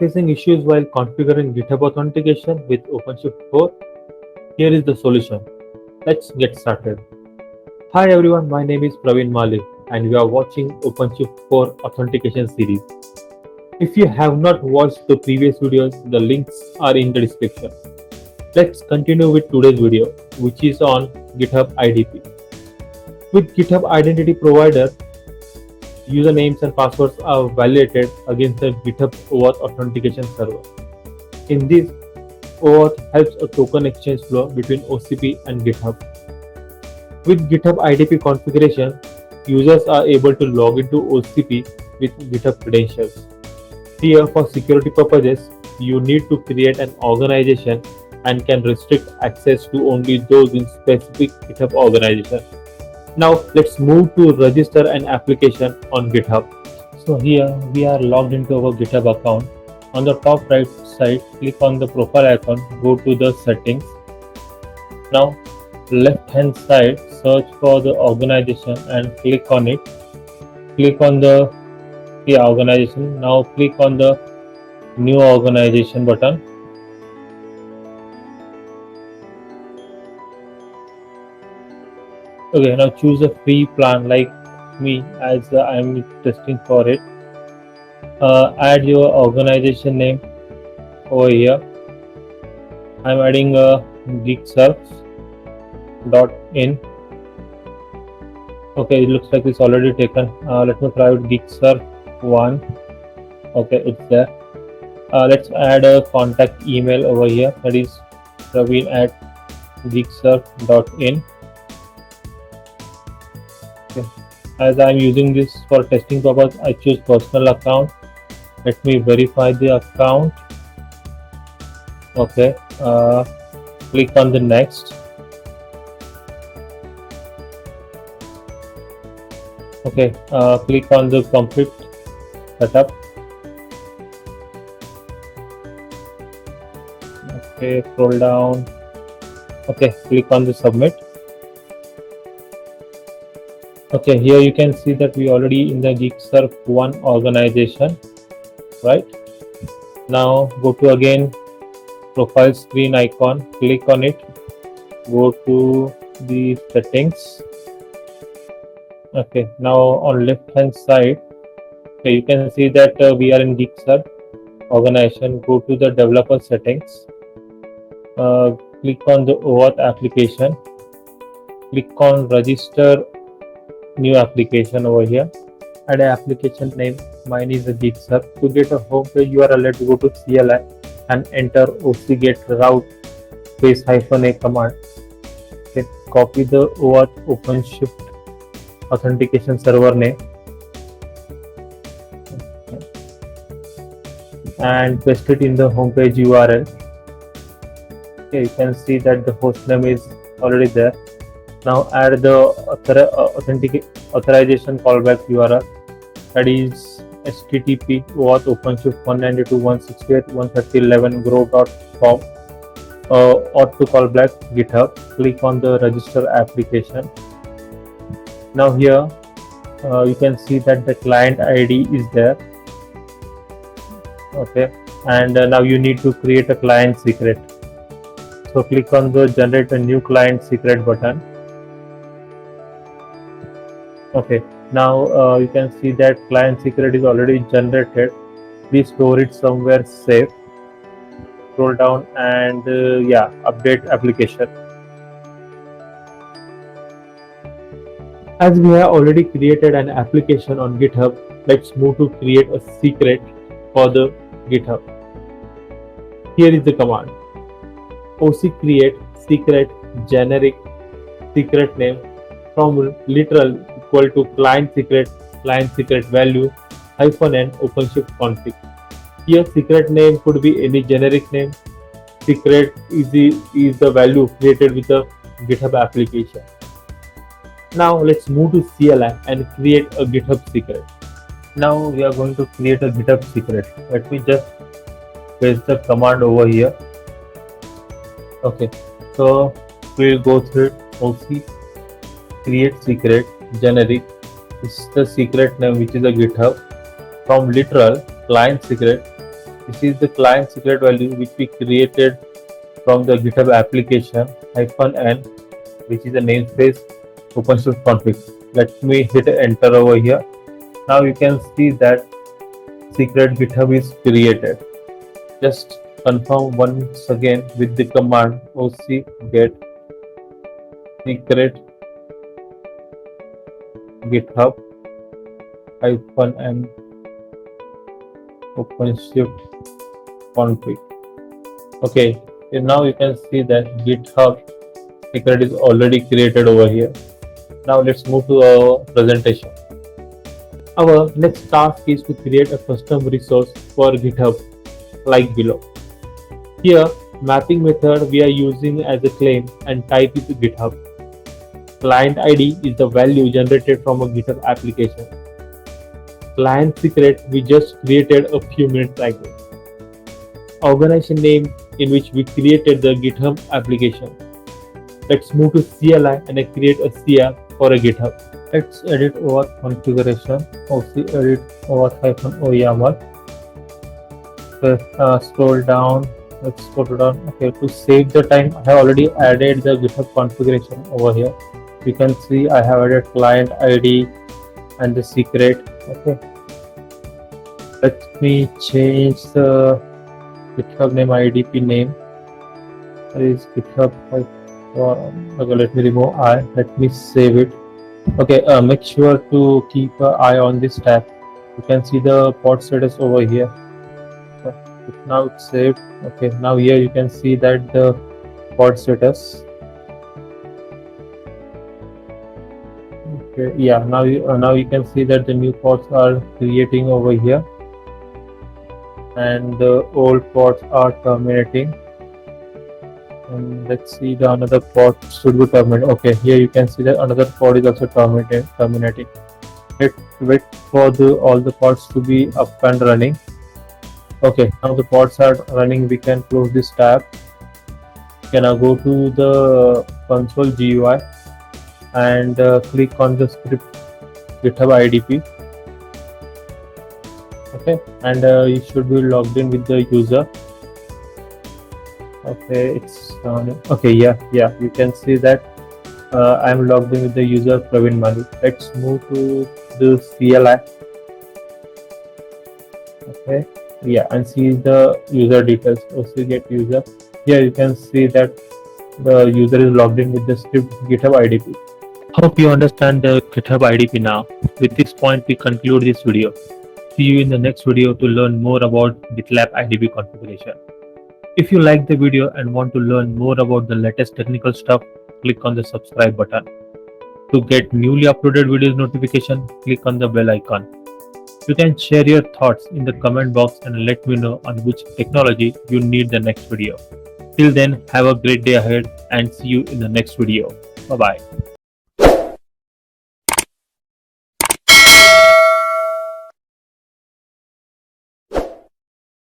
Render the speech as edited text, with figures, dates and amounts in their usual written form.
facing issues while configuring GitHub authentication with OpenShift 4? Here is the solution. Let's get started. Hi everyone, my name is Praveen Malik and you are watching OpenShift 4 authentication series. If you have not watched the previous videos, the links are in the description. Let's continue with today's video, which is on GitHub IDP. With GitHub Identity Provider, usernames and passwords are validated against the GitHub OAuth authentication server. In this, OAuth helps a token exchange flow between OCP and GitHub. With GitHub IDP configuration, users are able to log into OCP with GitHub credentials. Here, for security purposes, you need to create an organization and can restrict access to only those in specific GitHub organization. Now let's move to register an application on GitHub. So here we are logged into our GitHub account. On the top right side, click on the profile icon, go to the settings. Now left hand side, search for the organization and click on it. Click on the organization. Now click on the new organization button. Okay, now choose a free plan like me as I am testing for it. Add your organization name over here. I am adding a geeksurf.in. Okay, it looks like it's already taken. Let me try with geeksurf1. Okay, it's there. Let's add a contact email over here, that is praveen@geeksurf.in. Okay. As I am using this for testing purpose, I choose personal account. Let me verify the account. Okay, click on the next. Okay, click on the complete setup. Okay, scroll down. Okay, click on the submit. Okay, here you can see that we already in the geeksurf1 organization, right? Now go to again profile screen icon, click on it, go to the settings. Okay, now on left hand side, okay, you can see that we are in geeksurf organization. Go to the developer settings, click on the OAuth application, click on register new application over here. Add an application name. Mine is a geeksurf. To get a home page URL, let's go to CLI and enter ocget route -a command. Okay, copy the OAuth OpenShift authentication server name and paste it in the homepage URL. Okay, you can see that the host name is already there. Now add the authorization callback URL, that is http OAuth OpenShift 192.168.130.11 grow.com auth to callback GitHub. Click on the register application. Now here you can see that the client ID is there. Okay, and now you need to create a client secret. So click on the generate a new client secret button. Okay, now you can see that client secret is already generated. Please store it somewhere safe. Scroll down and update application. As we have already created an application on GitHub, let's move to create a secret for the GitHub. Here is the command: OC create secret generic secret name from literal equal to client secret value -n OpenShift config. Here secret name could be any generic name. Secret is the value created with the GitHub application. Now let's move to CLI and create a GitHub secret. Now we are going to create a GitHub secret. Let me just paste the command over here. Okay, so we'll go through OC create secret generic. This is the secret name which is a GitHub. From literal client secret This is the client secret value which we created from the GitHub application -n, which is a namespace OpenShift config. Let me hit enter over here. Now you can see that secret GitHub is created. Just confirm once again with the command oc get secret GitHub -n OpenShift config. Okay, and now you can see that GitHub secret is already created over here. Now let's move to our presentation. Our next task is to create a custom resource for GitHub like below. Here, mapping method we are using as a claim and type is GitHub. Client ID is the value generated from a GitHub application. Client secret we just created a few minutes ago. Organization name in which we created the GitHub application. Let's move to CLI and I create a CL for a GitHub. Let's edit OAuth configuration. OC edit OAuth-o YAML. Scroll down. Let's scroll down. Okay, to save the time, I have already added the GitHub configuration over here. You can see I have added client ID and the secret. Okay. Let me change the GitHub name IDP name. That is GitHub. Okay, let me remove I. Let me save it. Okay, make sure to keep an eye on this tab. You can see the pod status over here. Okay, now it's saved. Okay, now here you can see that the pod status. Okay, yeah, now you can see that the new pods are creating over here, and the old pods are terminating. And let's see, the another pod should be terminated. Okay, here you can see that another pod is also terminating. Let's wait for all the pods to be up and running. Okay, now the pods are running. We can close this tab. We can now go to the console GUI and click on the script GitHub IDP. Okay, and you should be logged in with the user. Okay, it's okay. Yeah, you can see that I'm logged in with the user Praveen Mali. Let's move to the CLI. Okay, yeah, and see the user details. Also get user. Here you can see that the user is logged in with the script GitHub IDP. Hope you understand the GitHub IDP now. With this point, we conclude this video. See you in the next video to learn more about GitLab IDP configuration. If you like the video and want to learn more about the latest technical stuff, click on the subscribe button. To get newly uploaded videos notification, click on the bell icon. You can share your thoughts in the comment box and let me know on which technology you need the next video. Till then, have a great day ahead and see you in the next video. Bye bye.